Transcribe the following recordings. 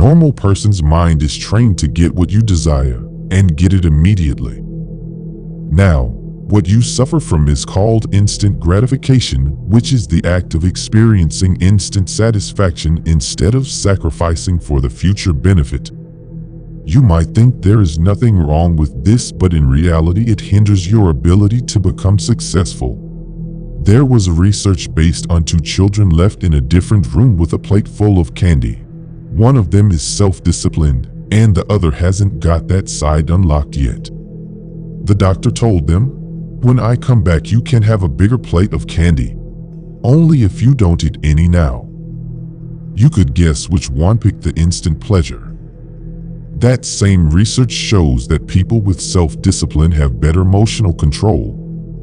normal person's mind is trained to get what you desire and get it immediately. Now, what you suffer from is called instant gratification, which is the act of experiencing instant satisfaction instead of sacrificing for the future benefit. You might think there is nothing wrong with this, but in reality it hinders your ability to become successful. There was research based on 2 children left in a different room with a plate full of candy. One of them is self-disciplined, and the other hasn't got that side unlocked yet. The doctor told them, "When I come back, you can have a bigger plate of candy. Only if you don't eat any now." You could guess which one picked the instant pleasure. That same research shows that people with self-discipline have better emotional control.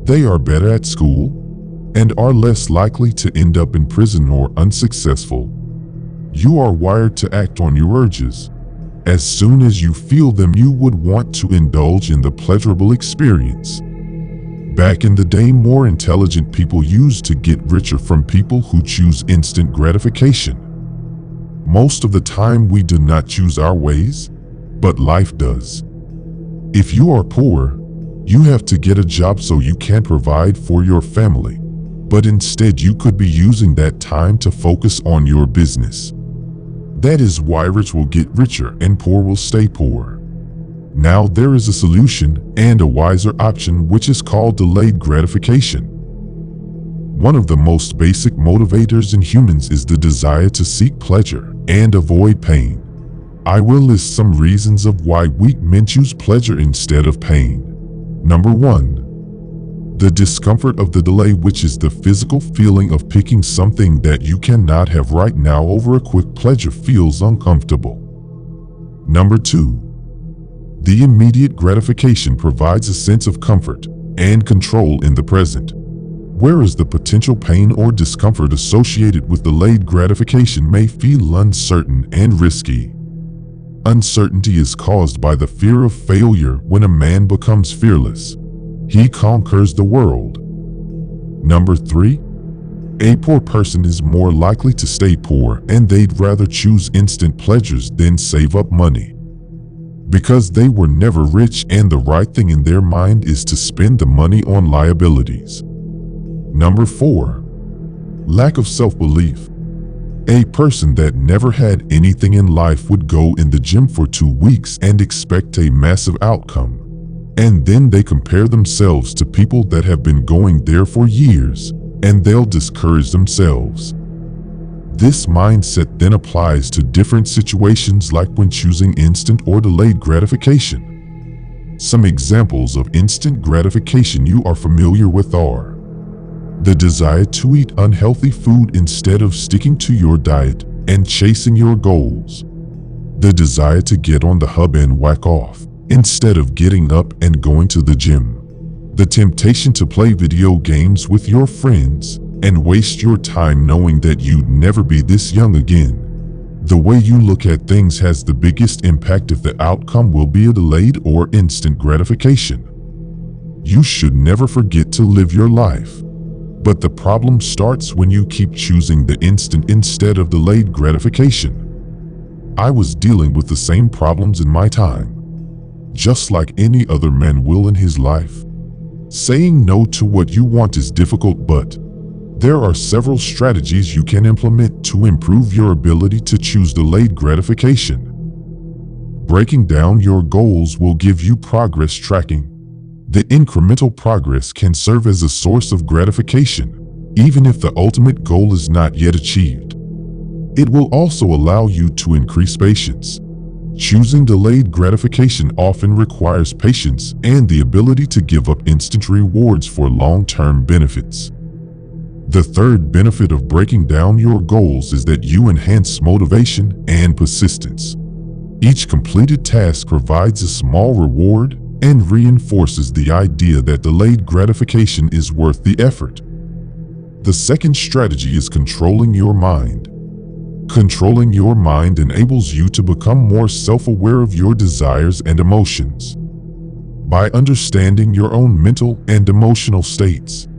They are better at school and are less likely to end up in prison or unsuccessful. You are wired to act on your urges. As soon as you feel them, you would want to indulge in the pleasurable experience. Back in the day, more intelligent people used to get richer from people who choose instant gratification. Most of the time, we do not choose our ways, but life does. If you are poor, you have to get a job so you can provide for your family. But instead, you could be using that time to focus on your business. That is why rich will get richer and poor will stay poor. Now there is a solution and a wiser option, which is called delayed gratification. One of the most basic motivators in humans is the desire to seek pleasure and avoid pain. I will list some reasons of why weak men choose pleasure instead of pain. Number 1. The discomfort of the delay, which is the physical feeling of picking something that you cannot have right now over a quick pleasure feels uncomfortable. Number 2. The immediate gratification provides a sense of comfort and control in the present, whereas the potential pain or discomfort associated with delayed gratification may feel uncertain and risky. Uncertainty is caused by the fear of failure. When a man becomes fearless, he conquers the world. Number 3. A poor person is more likely to stay poor, and they'd rather choose instant pleasures than save up money, because they were never rich and the right thing in their mind is to spend the money on liabilities. Number 4. Lack of self-belief. A person that never had anything in life would go in the gym for 2 weeks and expect a massive outcome. And then they compare themselves to people that have been going there for years, and they'll discourage themselves. This mindset then applies to different situations, like when choosing instant or delayed gratification. Some examples of instant gratification you are familiar with are the desire to eat unhealthy food instead of sticking to your diet and chasing your goals, the desire to get on the hub and whack off instead of getting up and going to the gym, the temptation to play video games with your friends and waste your time knowing that you'd never be this young again. The way you look at things has the biggest impact if the outcome will be a delayed or instant gratification. You should never forget to live your life. But the problem starts when you keep choosing the instant instead of delayed gratification. I was dealing with the same problems in my time, just like any other man will in his life. Saying no to what you want is difficult, but there are several strategies you can implement to improve your ability to choose delayed gratification. Breaking down your goals will give you progress tracking. The incremental progress can serve as a source of gratification, even if the ultimate goal is not yet achieved. It will also allow you to increase patience. Choosing delayed gratification often requires patience and the ability to give up instant rewards for long-term benefits. The third benefit of breaking down your goals is that you enhance motivation and persistence. Each completed task provides a small reward and reinforces the idea that delayed gratification is worth the effort. The second strategy is controlling your mind. Controlling your mind enables you to become more self-aware of your desires and emotions. By understanding your own mental and emotional states,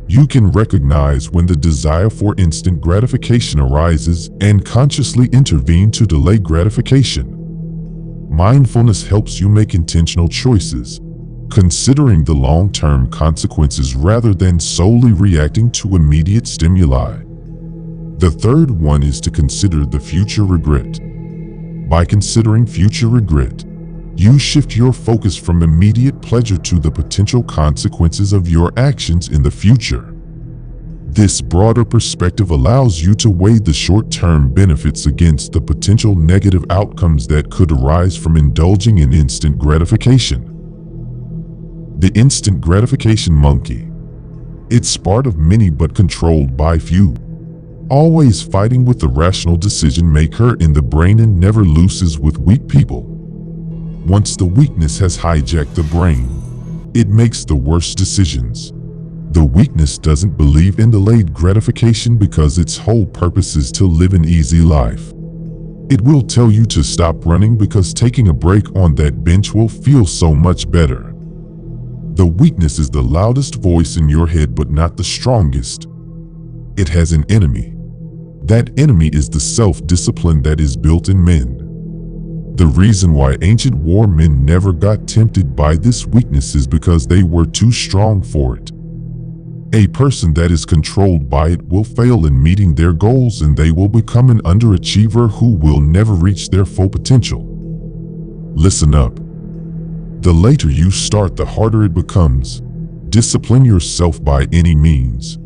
You can recognize when the desire for instant gratification arises and consciously intervene to delay gratification. Mindfulness helps you make intentional choices, considering the long-term consequences rather than solely reacting to immediate stimuli. The third one is to consider the future regret. By considering future regret, you shift your focus from immediate pleasure to the potential consequences of your actions in the future. This broader perspective allows you to weigh the short-term benefits against the potential negative outcomes that could arise from indulging in instant gratification. The instant gratification monkey. It's part of many but controlled by few. Always fighting with the rational decision maker in the brain and never loses with weak people. Once the weakness has hijacked the brain, it makes the worst decisions. The weakness doesn't believe in delayed gratification because its whole purpose is to live an easy life. It will tell you to stop running because taking a break on that bench will feel so much better. The weakness is the loudest voice in your head but not the strongest. It has an enemy. That enemy is the self-discipline that is built in men. The reason why ancient war men never got tempted by this weakness is because they were too strong for it. A person that is controlled by it will fail in meeting their goals and they will become an underachiever who will never reach their full potential. Listen up. The later you start, the harder it becomes. Discipline yourself by any means.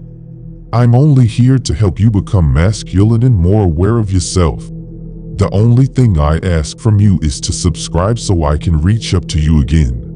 I'm only here to help you become masculine and more aware of yourself. The only thing I ask from you is to subscribe so I can reach up to you again.